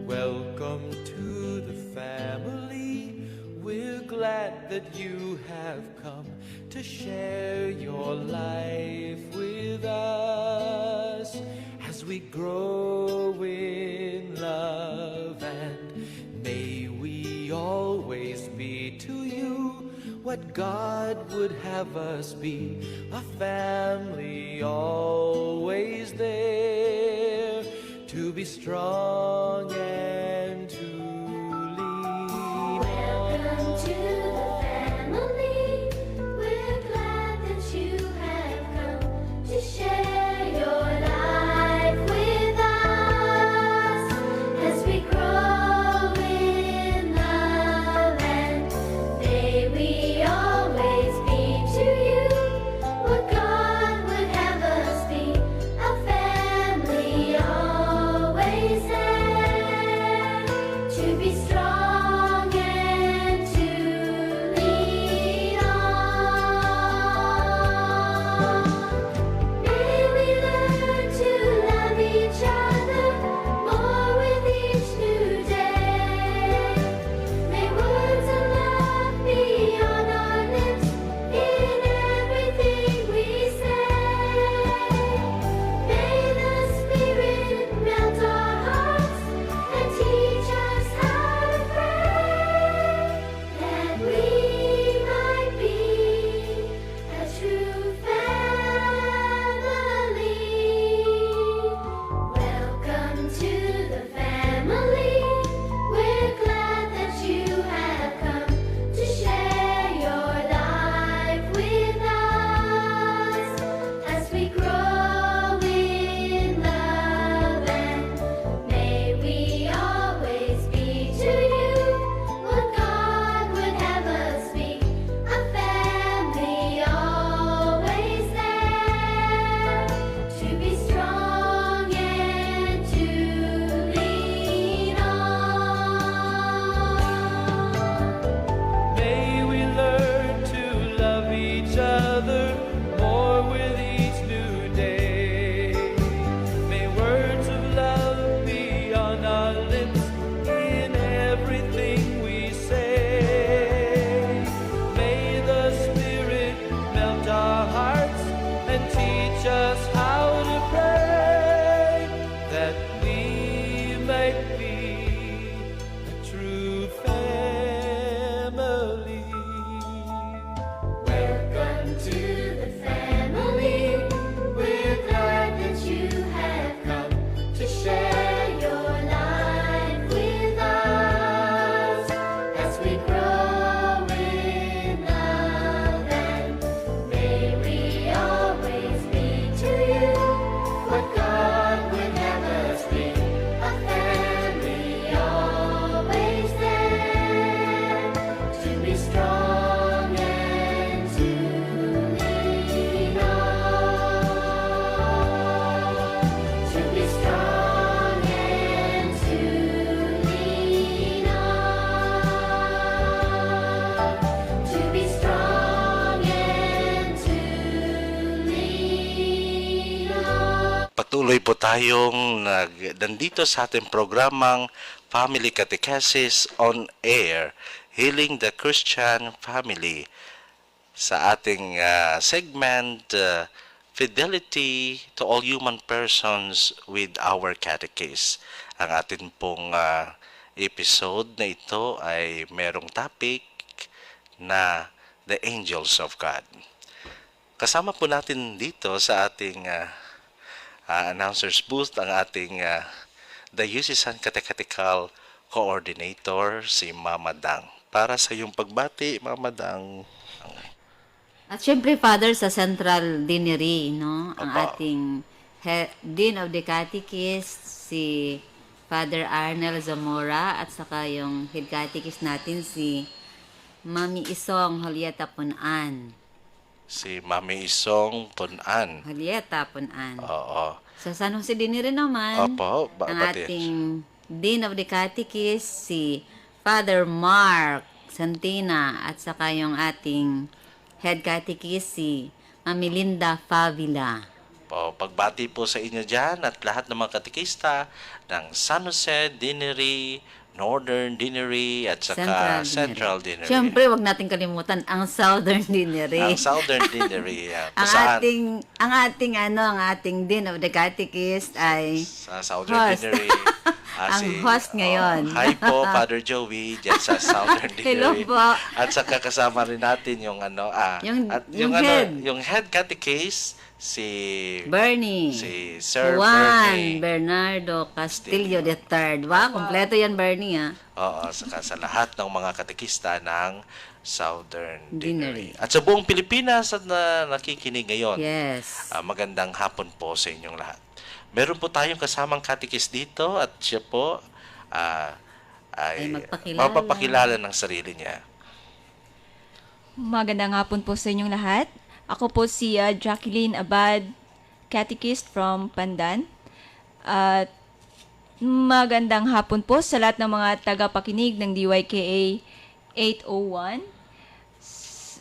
Welcome to the family. We're glad that you have come to share your life with us as we grow in love, and may we always be to you what God would have us be, a family always there to be strong and to lean on. Welcome to the family. We're glad that you have come to share your life with us as we grow in love, and may we always be to you what God would have us be, a family always there to be strong and to lean on. May we learn to love each other more with each new day. May words of love be on our lips in everything we say. May the Spirit melt our hearts and teach us how to pray, that we might be a true family. Welcome to the family. We're glad that you have come to share your life with us as we grow in love, and may we always be to you what God would have us be, a family always there to be strong and to lean on. May we learn to love each other more with each new day. May words of love be on our lips in everything we say. May the Spirit melt our hearts and teach us how to pray, that we might be a true family. Welcome to the family. We're glad that you have come to share your life with us as we grow in love, and may we always be to you what God would have us be, a family always there to be strong and to lean on, to be strong and to lean on, to be strong and to lean on. Patuloy po tayong nandito sa ating programang Family Catechesis on Air, Healing the Christian Family. Sa ating segment, Fidelity to All Human Persons with Our Catechist. Ang atin pong episode na ito ay merong topic na The Angels of God. Kasama po natin dito sa ating announcer's booth ang ating Diocesan Catechetical Coordinator, si Mama Dang. Para sa iyong pagbati, Mama Dang. At syempre, Father, sa Central Deanery, no? Ang Opo. ating Dean of the Catechist, si Father Arnel Zamora, at saka yung Head Catechist natin, si Mami Isong Julieta Punan. Si Mami Isong Punan. Julieta Punan. Oo. Sa San Jose Deanery naman, Opo, ang bati. ating Dean of the Catechist, si Father Mark Santina, at saka yung ating Head Catechist, si Mami Linda Favila. Pagbati po sa inyo dyan at lahat ng mga katikista ng San Jose Deanery, Northern Deanery at saka Central Deanery. Siyempre, wag natin kalimutan ang Southern Deanery. Ang Southern Deanery. kung ang ating Dean of the Catechist ay sa Southern host. Deanery. Ang host ngayon. Hi po, Father Joey, dyan sa Southern Hello Deanery. po. At saka kasama rin natin yung Yung head. yung head catechist, si Bernie. si Sir Juan Bernie. Bernardo Castillo III. Wow, kompleto yan, Bernie, ha? Oo, saka sa lahat ng mga katekista ng Southern Deanery. Deanery. At sa buong Pilipinas at na nakikinig ngayon, Yes. magandang hapon po sa inyong lahat. Meron po tayong kasamang katekist dito at siya po Ay ay magpakilala. mapapakilala ng sarili niya. Magandang hapon po sa inyong lahat. Ako po si Jacqueline Abad, catechist from Pandan. At magandang hapon po sa lahat ng mga tagapakinig ng DYKA 801.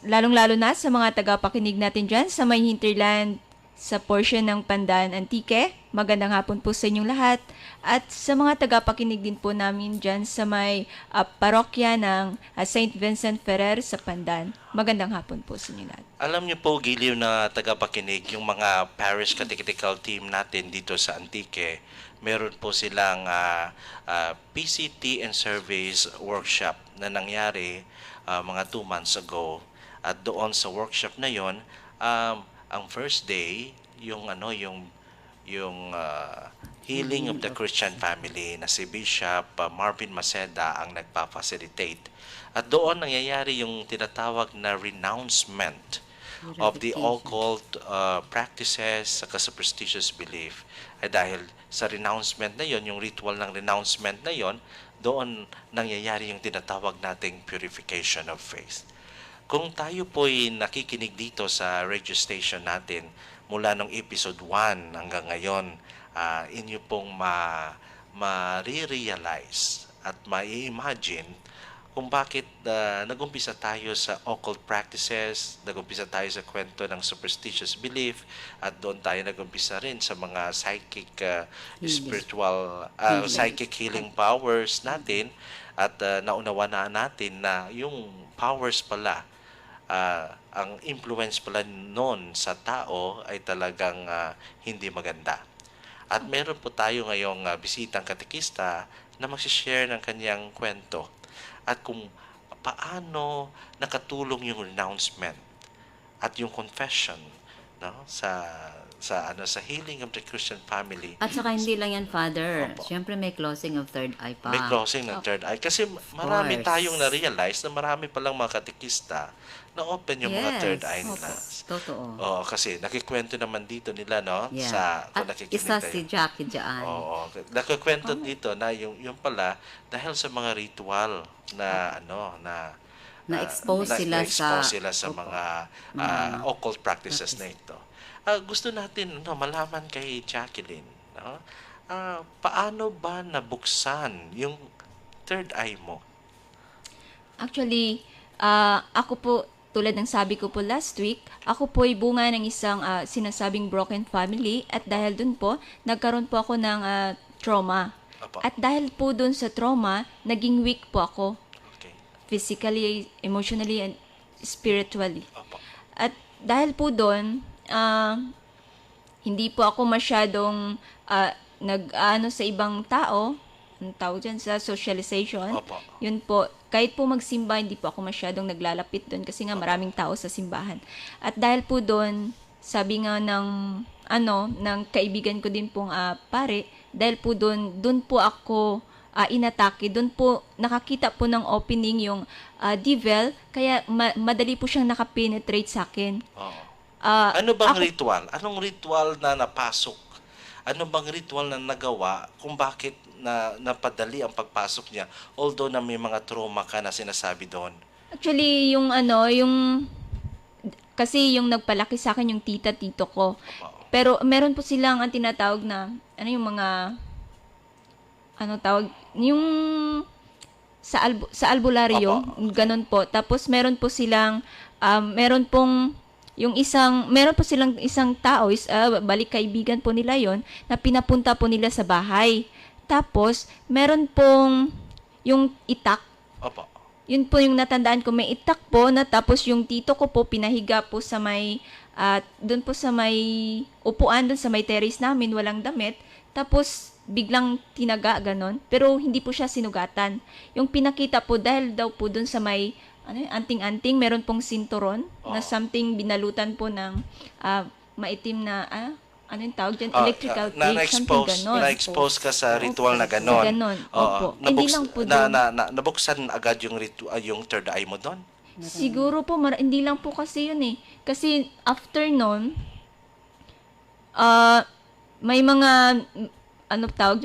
Lalong-lalo na sa mga tagapakinig natin dyan sa may hinterland, sa portion ng Pandan Antique. Magandang hapon po sa inyong lahat. At sa mga tagapakinig din po namin dyan sa may parokya ng St. Vincent Ferrer sa Pandan. Magandang hapon po sa inyo lahat. Alam niyo po, giliw na tagapakinig, yung mga parish catechetical team natin dito sa Antique, meron po silang PCT and Surveys workshop na nangyari mga 2 months ago. At doon sa workshop na yon, ang first day, yung Healing of the Christian Family na si Bishop Marvin Maceda ang nagpa-facilitate. At doon nangyayari yung tinatawag na renouncement of the occult practices sa superstitious belief. Ay dahil sa renouncement na yon, yung ritual ng renouncement na yon, doon nangyayari yung tinatawag nating purification of faith. Kung tayo po'y nakikinig dito sa radio station natin mula nung episode 1 hanggang ngayon, inyo pong ma-realize at ma-imagine kung bakit nag-umpisa tayo sa occult practices, nag-umpisa tayo sa kwento ng superstitious belief, at doon tayo nag-umpisa rin sa mga psychic, spiritual, psychic healing powers natin, at naunawaan natin na yung powers pala, ang influence pala noon sa tao ay talagang hindi maganda. At meron po tayo ngayong bisitang katekista na magsishare ng kanyang kwento at kung paano nakatulong yung renouncement at yung confession, no, sa healing of the Christian family. At saka hindi lang yan, Father. Opo. Siyempre may closing of third eye pa. May closing ng third eye. Kasi marami course. tayong na-realize na marami palang mga katekista na open yung mga third eye nila. Totoo. Oo, kasi nakikwento naman dito nila, no? Yeah. Kung At nakikinig isa tayo. si Jackie dyan. Oo, nakikwento dito na yung pala dahil sa mga ritual na Na-expose sila sila sa mga occult practices na ito. Gusto natin malaman kay Jacqueline, no? Paano ba nabuksan yung third eye mo? Actually, ako po, tulad ng sabi ko po last week, ako po ay bunga ng isang sinasabing broken family at dahil dun po, nagkaroon po ako ng trauma. Apo. At dahil po dun sa trauma, naging weak po ako. Okay. Physically, emotionally, and spiritually. Opo. At dahil po doon, hindi po ako masyadong nag-ano sa ibang tao, ang tawag dyan sa socialization. Opo. Yun po, kahit po magsimba, hindi po ako masyadong naglalapit doon kasi nga maraming tao sa simbahan. At dahil po doon, sabi nga ng kaibigan ko din pong pare, dahil po doon po ako inatake, doon po nakakita po ng opening yung devil, kaya madali po siyang nakapenetrate sa akin. Oo. Ano bang ako- ritual? Anong ritual na napasok? Ano bang ritual na nagawa kung bakit napadali ang pagpasok niya although na may mga trauma ka na sinasabi doon? Actually, kasi yung nagpalaki sa akin yung tito ko. Oo. Pero meron po silang ang tinatawag na, yung mga, yung sa albularyo, Opo. ganun po. Tapos meron po silang, meron pong yung meron po silang isang tao, balik kaibigan po nila yon na pinapunta po nila sa bahay. Tapos, meron pong yung itak. Opo. Yun po yung natandaan ko, may itak po na tapos yung tito ko po pinahiga po sa may, doon po sa may upuan, doon sa may terrace namin, walang damit. Tapos, biglang tinaga, ganon. Pero hindi po siya sinugatan. Yung pinakita po, dahil daw po doon sa may, anting-anting, meron pong sinturon na something binalutan po ng maitim na, ano yung tawag dyan? Electrical tape, something ganon. Na-expose ka sa ritual na ganon. Ganon, opo. Hindi lang po doon. Nabuksan agad yung yung third eye mo doon? Siguro po, hindi lang po kasi yun eh. Kasi after nun, may mga,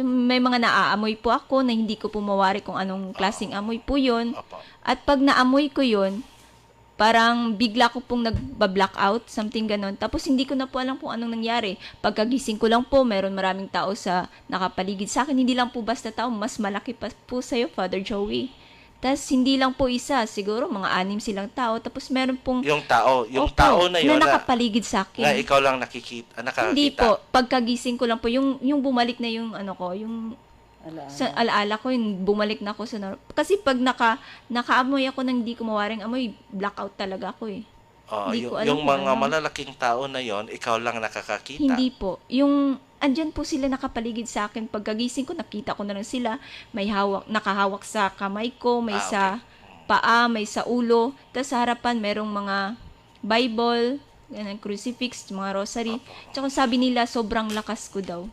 may mga naaamoy po ako na hindi ko po mawari kung anong klaseng amoy po yun. Opo. At pag naamoy ko yun, parang bigla ko pong nagba-blackout, something ganon. Tapos hindi ko na po alam kung anong nangyari. Pagkagising ko lang po, meron maraming tao sa nakapaligid sa akin. Hindi lang po basta tao, mas malaki pa po sa'yo, Father Joey. Tapos hindi lang po isa, siguro mga 6 silang tao. Tapos meron pong... Yung tao Opo, na yun na nakapaligid sa akin. na ikaw lang nakakita. Hindi po. Pagkagising ko lang po, yung bumalik na yung yung sa alaala ko, yung bumalik na ako sa kasi pag nakaamoy ako nang hindi ko mawaring amoy, blackout talaga ako eh. Hindi ko alam yung kung mga ano. malalaking tao na yon, ikaw lang nakakakita. Hindi po. Yung andyan po sila nakapaligid sa akin. Pagkagising ko, nakita ko na lang sila. May nakahawak sa kamay ko, may sa paa, may sa ulo. Tapos sa harapan, merong mga Bible, crucifix, mga rosary. Tsaka sabi nila, sobrang lakas ko daw.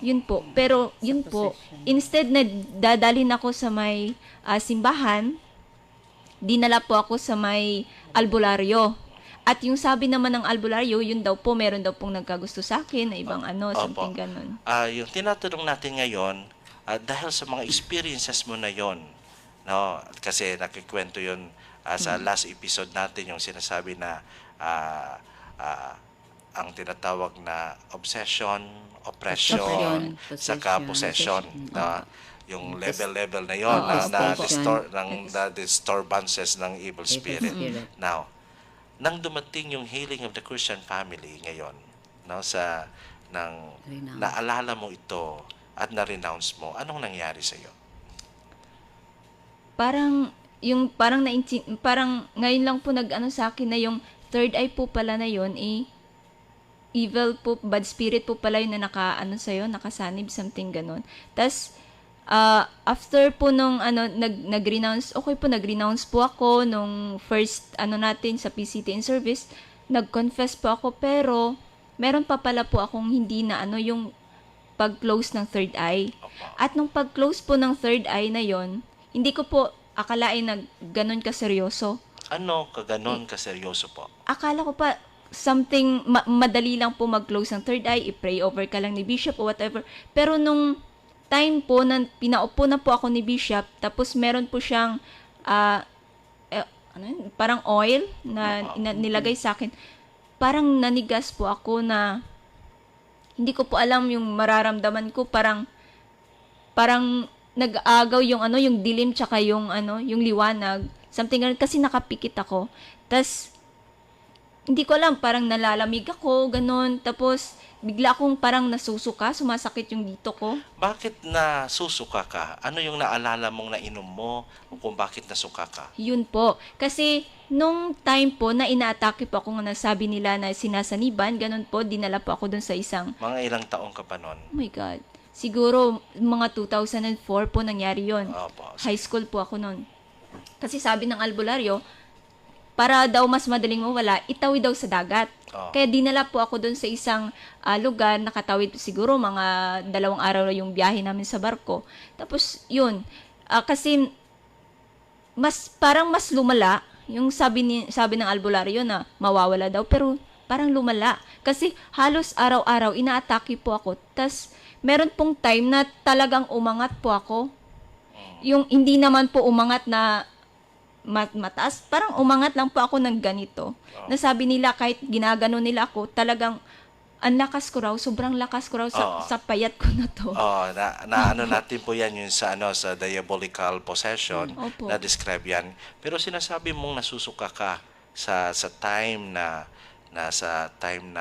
Yun po. Pero, yun po. Instead na dadalhin ako sa may simbahan, dinala po ako sa may albularyo. At yung sabi naman ng albularyo, yun daw po, meron daw pong nagkagusto sa akin na ibang something ganun. Yung tinatanong natin ngayon, dahil sa mga experiences mo na yon, no? Kasi nakikwento yon sa last episode natin, yung sinasabi na ang tinatawag na obsession, oppression, saka possession. Yung level na yon na disturbances ng evil spirit. Now, nang dumating yung healing of the Christian family ngayon, no, naalala mo ito at na-renounce mo, anong nangyari sa iyo? Parang ngayon lang po nag-ano sa akin na yung third eye po pala na yon evil po, bad spirit po pala yun na nakasanib, something ganon. Tas after po nung nag-renounce, nag-renounce po ako nung first natin sa PCT in service, nag-confess po ako, pero meron pa pala po akong hindi na yung pag-close ng third eye. At nung pag-close po ng third eye na yon, hindi ko po akalain na ganun kaseryoso. Ano kaganon kaseryoso po? Akala ko pa something madali lang po mag-close ng third eye, i-pray over ka lang ni Bishop o whatever. Pero nung time po na pinaupo na po ako ni Bishop, tapos meron po siyang parang oil na nilagay sa akin. Parang nanigas po ako na hindi ko po alam yung mararamdaman ko, parang nag-aagaw yung dilim tsaka yung liwanag, something ganun, kasi nakapikit ako. Tas hindi ko alam, parang nalalamig ako, ganun. Tapos, bigla akong parang nasusuka, sumasakit yung dito ko. Bakit nasusuka ka? Ano yung naalala mong nainom mo kung bakit nasuka ka? Yun po. Kasi, nung time po na inaatake po ako nga nasabi nila na sinasaniban, ganun po, dinala po ako dun sa isang... Mga ilang taong ka pa nun? Oh my God. Siguro, mga 2004 po nangyari yon. Opo. High school po ako nun. Kasi sabi ng albularyo, para daw mas madaling mawala, itawid daw sa dagat. Kaya dinala po ako doon sa isang lugar, nakatawid siguro mga 2 araw na yung biyahe namin sa barko. Tapos yun, kasi parang mas lumala yung sabi ng albularyo na mawawala daw, pero parang lumala. Kasi halos araw-araw inaatake po ako. Tas meron pong time na talagang umangat po ako. Yung hindi naman po umangat na mataas, parang umangat lang po ako ng ganito. Nasabi nila kahit ginagano nila ako, talagang ang lakas ko raw, sobrang lakas ko raw sa payat ko na to. Natin po yan yung sa diabolical possession, Opo. na describe yan. Pero sinasabi mong nasusuka ka sa time na na sa time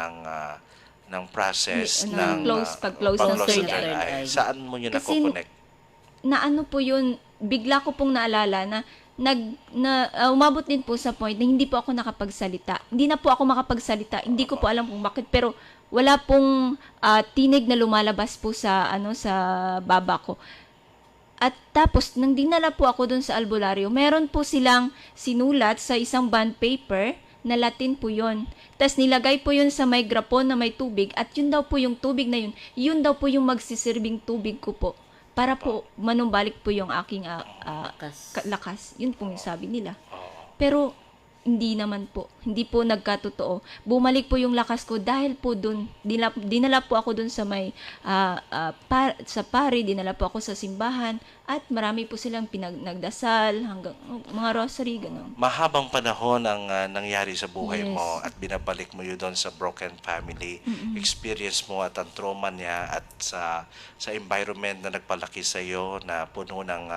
ng process Hindi, ng pag-close ng pag-close third ng third eye. eye. Saan mo yun Kasi nako-connect? na ano po yun, bigla ko pong naalala na umabot din po sa point na hindi po ako nakapagsalita. Hindi na po ako makapagsalita. Hindi ko po alam kung bakit, pero wala pong tinig na lumalabas po sa sa baba ko. At tapos, nang dinala po ako dun sa albularyo, meron po silang sinulat sa isang bond paper na Latin po yun. Tapos nilagay po yun sa may grapon na may tubig at yun daw po yung tubig na yun daw po yung magsisirbing tubig ko po para po manumbalik po yung aking lakas. Yun po yung sabi nila. Pero hindi naman po. Hindi po nagkatotoo. Bumalik po yung lakas ko dahil po dun. Dinala po ako dun sa may sa pari, dinala po ako sa simbahan at marami po silang nagdasal hanggang mga rosary, ganun. Mahabang panahon ang nangyari sa buhay Yes. mo at binabalik mo yun doon sa broken family. Experience mo at ang trauma niya at sa environment na nagpalaki sa iyo na puno ng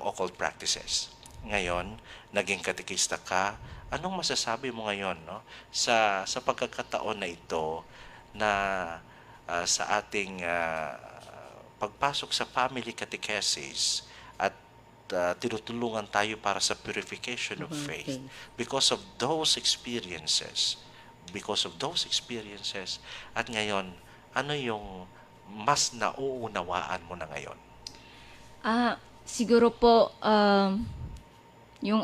occult practices. Ngayon, naging katekista ka. Anong masasabi mo ngayon, no? Sa pagkakataon na ito na sa ating pagpasok sa family catechesis at tinutulungan tayo para sa purification of faith because of those experiences at ngayon, ano yung mas nauunawaan mo na ngayon? Siguro po yung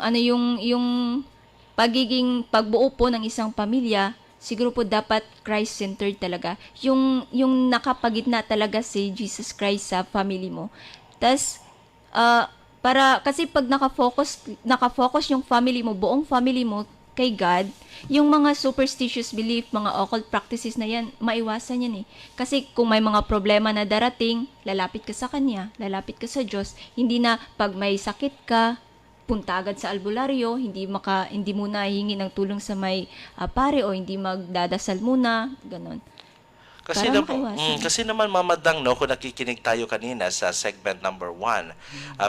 pagbuo po ng isang pamilya, siguro po dapat Christ-centered talaga. Yung nakapagitna talaga si Jesus Christ sa family mo. Tas kasi pag nakafocus yung family mo, buong family mo kay God, yung mga superstitious belief, mga occult practices na yan, maiwasan yan eh. Kasi kung may mga problema na darating, lalapit ka sa Kanya, lalapit ka sa Diyos, hindi na pag may sakit ka, punta agad sa albularyo, hindi muna hihingi ng tulong sa may pare o hindi magdadasal muna, ganon. Kasi, Para makaiwasan. kasi naman mamadang, no, kung nakikinig tayo kanina sa segment number 1,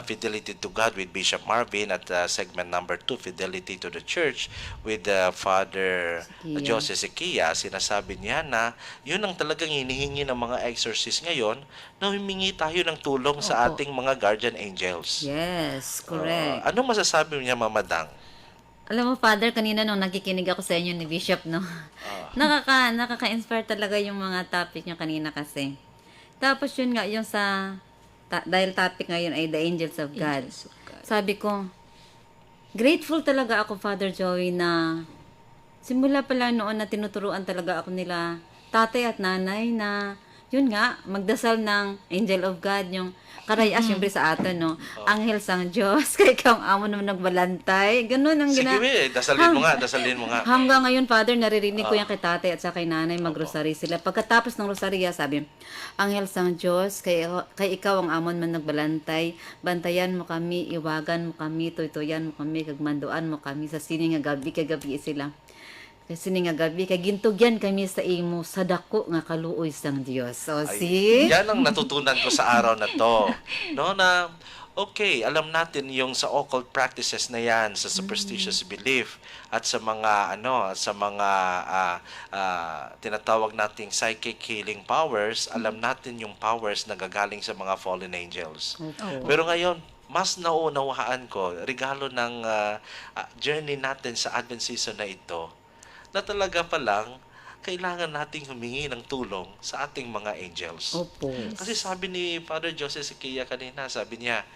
Fidelity to God with Bishop Marvin, at segment number 2, Fidelity to the Church with Father Jose Sequia, sinasabi niya na yun ang talagang hinihingi ng mga exorcists ngayon, na humingi tayo ng tulong sa Opo. ating mga guardian angels. Yes, correct. Anong masasabi niya, mamadang? Alam mo, Father, kanina nung nakikinig ako sa inyo ni Bishop, no? Nakaka-inspire talaga yung mga topic niya kanina kasi. Tapos yun nga, yung dahil topic ngayon ay the angels of God. Angels of God. Sabi ko, grateful talaga ako, Father Joey, na simula pa lang noon na tinuturuan talaga ako nila, tatay at nanay, na yun nga, magdasal ng angel of God, yung karayas, syempre sa atin, no? Anghel sang Diyos, kay ikaw ang amo naman nagbalantay. Ganun ang Sige, dasalin mo nga. Hanggang ngayon, Father, naririnig ko yan kay tatay at sa kay nanay, mag-rosary sila. Pagkatapos ng rosarya, sabi, Anghel sang Diyos, kay ikaw ang amon man nagbalantay, bantayan mo kami, iwagan mo kami, tuytuyan mo kami, kagmanduan mo kami, sa sining nga gabi, kagabi sila. Kasi nga gabi, kay gintugyan kami sa imo, sa dako nga kaluoy sang Diyos. So, see? Yan ang natutunan ko sa araw na to. No, na okay, alam natin yung sa occult practices na yan, sa superstitious belief at sa mga tinatawag nating psychic healing powers, alam natin yung powers na gagaling sa mga fallen angels. Pero ngayon, mas nauunawaan ko regalo ng journey natin sa Advent season na ito, na talaga palang kailangan nating humingi ng tulong sa ating mga angels. Opo. Kasi sabi ni Father Jose Sequia kanina, sabi niya,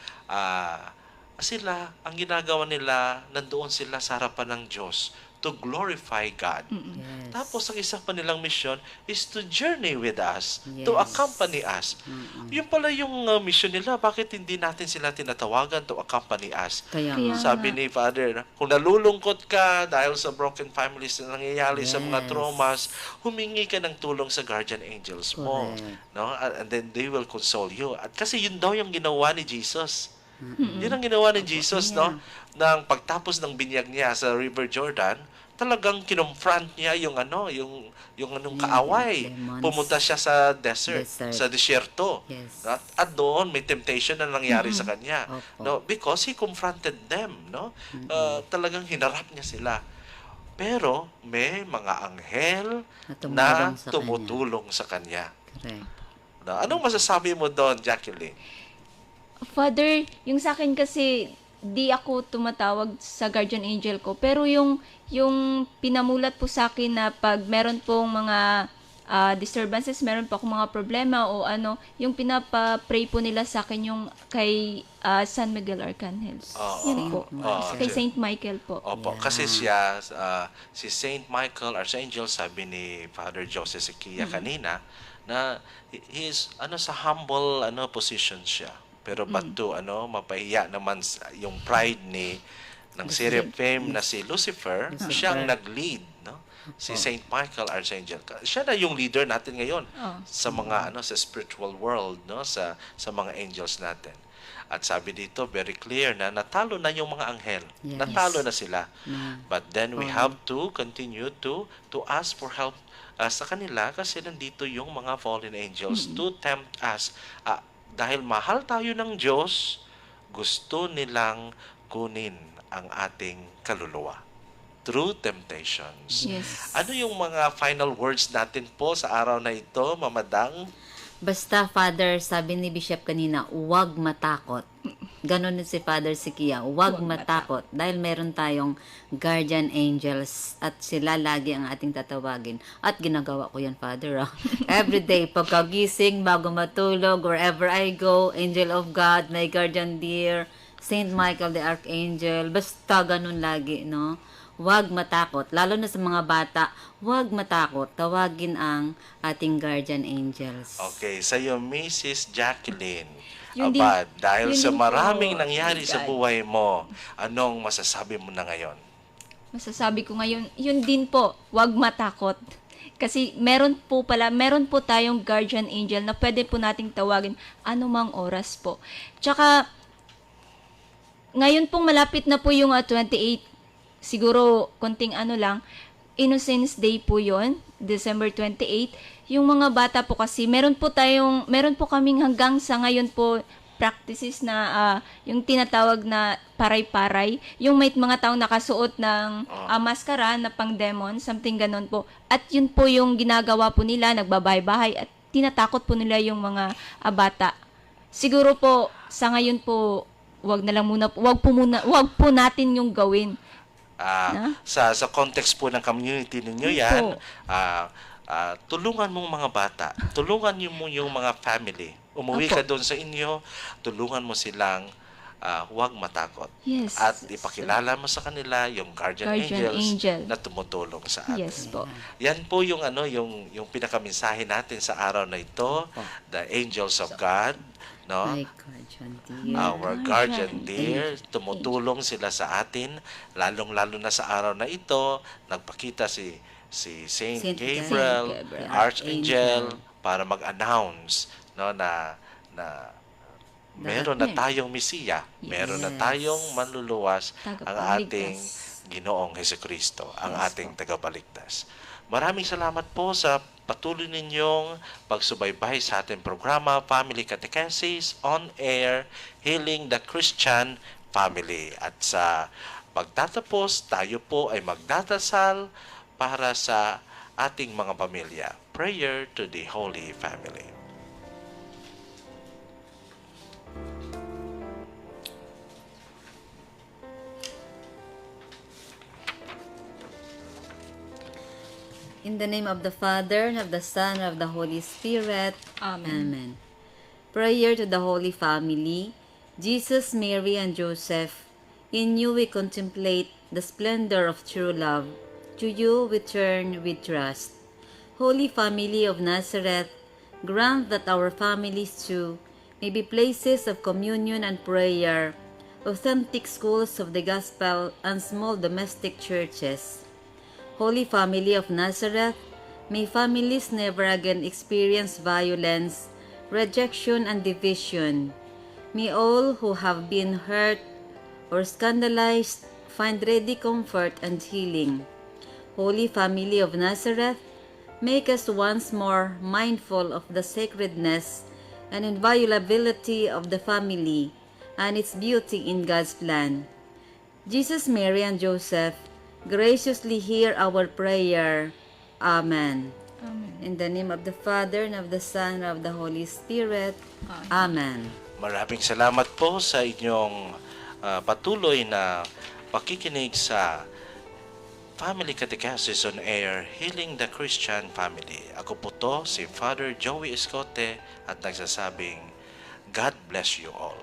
sila, ang ginagawa nila, nandoon sila sa harapan ng Diyos to glorify God. Yes. Tapos, ang isa pa nilang mission is to journey with us, to Yes. accompany us. Yun pala yung mission nila. Bakit hindi natin sila tinatawagan to accompany us? Kaya Kaya nga. Sabi ni Father, kung nalulungkot ka dahil sa broken families na nangyayari sa mga Yes. traumas, humingi ka ng tulong sa guardian angels mo. Correct. No? And then they will console you. At kasi yun daw yung ginawa ni Jesus. Yun ang ginawa ni Jesus, no? Nang pagtapos ng binyag niya sa River Jordan, talagang kinonfront niya yung anong kaaway. demons. Pumunta siya sa desert, Desert. sa disyerto. Yes. At doon may temptation na nangyari sa kanya. Opo. No, because he confronted them, no? Talagang hinarap niya sila. Pero may mga anghel Na tumulong na sa tumutulong sa kanya. Correct. Anong masasabi mo doon, Jacqueline? Father, yung sa akin kasi, di ako tumatawag sa guardian angel ko. Pero yung pinamulat po sa akin na pag meron pong mga disturbances, meron po akong mga problema o ano, yung pinapa-pray po nila sa akin yung kay San Miguel Arcangel. Yan po. Kay Saint Michael po. Opo, kasi siya, si Saint Michael, Archangel, sabi ni Father Joseph Sequia kanina, na he is, sa humble, position siya. Pero but to, mapahiya naman yung pride ng seraphim na si Lucifer, siyang nag-lead, no? Si Saint Michael Archangel. Siya na yung leader natin ngayon sa mga sa spiritual world, no, sa mga angels natin. At sabi dito very clear na natalo na yung mga anghel. Yes. Natalo na sila. But then we have to continue to ask for help sa kanila kasi nandito yung mga fallen angels to tempt us. Dahil mahal tayo ng Diyos, gusto nilang kunin ang ating kaluluwa through temptations. Yes. Ano yung mga final words natin po sa araw na ito, Mama Dang? Basta, Father, sabi ni Bishop kanina, huwag matakot. Ganon din si Father Sikia, huwag matakot. Dahil meron tayong guardian angels at sila lagi ang ating tatawagin. At ginagawa ko yan, Father. Every day, pagkagising, bago matulog, wherever I go, angel of God, my guardian dear, Saint Michael the Archangel, basta ganun lagi, no? Huwag matakot. Lalo na sa mga bata, huwag matakot. Tawagin ang ating guardian angels. Okay, sa iyo, Mrs. Jacqueline. Yun din- Abad, dahil yun sa din po, maraming nangyari sa God. buhay mo, anong masasabi mo na ngayon? Masasabi ko ngayon, yun din po, huwag matakot. Kasi meron po tayong guardian angel na pwede po nating tawagin anumang oras po. Tsaka, ngayon pong malapit na po yung 28, siguro konting Innocence Day po yon, December 28. Yung mga bata po kasi, meron po kaming hanggang sa ngayon po practices na yung tinatawag na paray-paray. Yung may mga taong nakasuot ng maskara na pang-demon, something ganon po. At yun po yung ginagawa po nila, nagbabahay-bahay at tinatakot po nila yung mga bata. Siguro po, sa ngayon po, wag po natin yung gawin. Sa context po ng community ninyo yan, tulungan mong mga bata, tulungan mo yung mga family. Umuwi ka doon sa inyo, tulungan mo silang huwag matakot. Yes. At ipakilala mo sa kanila yung guardian angel na tumutulong sa atin. Yes po. Yan po yung yung pinakamensahe natin sa araw na ito, the angels of God, no? My guardian dear. Our guardian dear, tumutulong sila sa atin, lalong-lalo na sa araw na ito, nagpakita si Saint Saint Gabriel, Gabriel, Archangel, para mag-announce, no, na meron na tayong Mesiya, meron na tayong manluluwas, ang ating Ginoong Hesukristo, ang ating tagapagligtas. Maraming salamat po sa patuloy ninyong pagsubaybay sa ating programa Family Catechesis on Air, Healing the Christian Family. At sa pagtatapos, tayo po ay magdadasal para sa ating mga pamilya. Prayer to the Holy Family. In the name of the Father, and of the Son, and of the Holy Spirit. Amen. Prayer to the Holy Family. Jesus, Mary, and Joseph, in you we contemplate the splendor of true love. To you we turn with trust. Holy Family of Nazareth, grant that our families too may be places of communion and prayer, authentic schools of the gospel, and small domestic churches. Holy Family of Nazareth, may families never again experience violence, rejection, and division. May all who have been hurt or scandalized find ready comfort and healing. Holy Family of Nazareth, make us once more mindful of the sacredness and inviolability of the family and its beauty in God's plan. Jesus, Mary, and Joseph, graciously hear our prayer. Amen. Amen. In the name of the Father, and of the Son, and of the Holy Spirit. Amen. Maraming salamat po sa inyong patuloy na pakikinig sa Family Catechesis on Air, Healing the Christian Family. Ako po to, si Father Joey Escote, at nagsasabing, God bless you all.